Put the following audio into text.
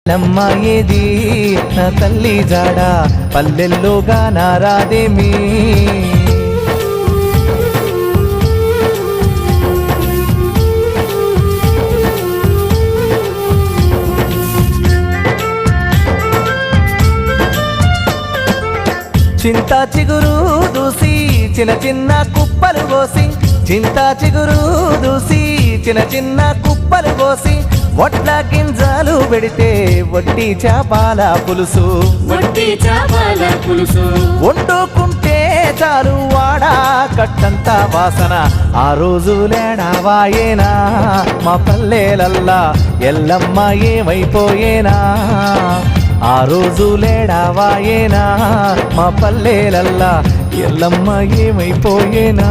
లమ్మ ఏది నా తల్లి జాడ పల్లెల్లోగా నారాదేమి చింతా చిగురు దూసి చిన్న చిన్న కుప్పలు కోసి చింతా చిగురు దూసి చిన్న చిన్న కుప్పలు కోసి వడ్ల గింజలు పెడితే వట్టి చేపల పులుసు వండుకుంటే చాలు వాడా కట్టంత వాసన ఆ రోజు లేడావాయేనా మా పల్లెలల్లా ఎల్లమ్మ ఏమైపోయేనా ఆ రోజు లేడావాయేనా మా పల్లెలల్లా ఎల్లమ్మ ఏమైపోయేనా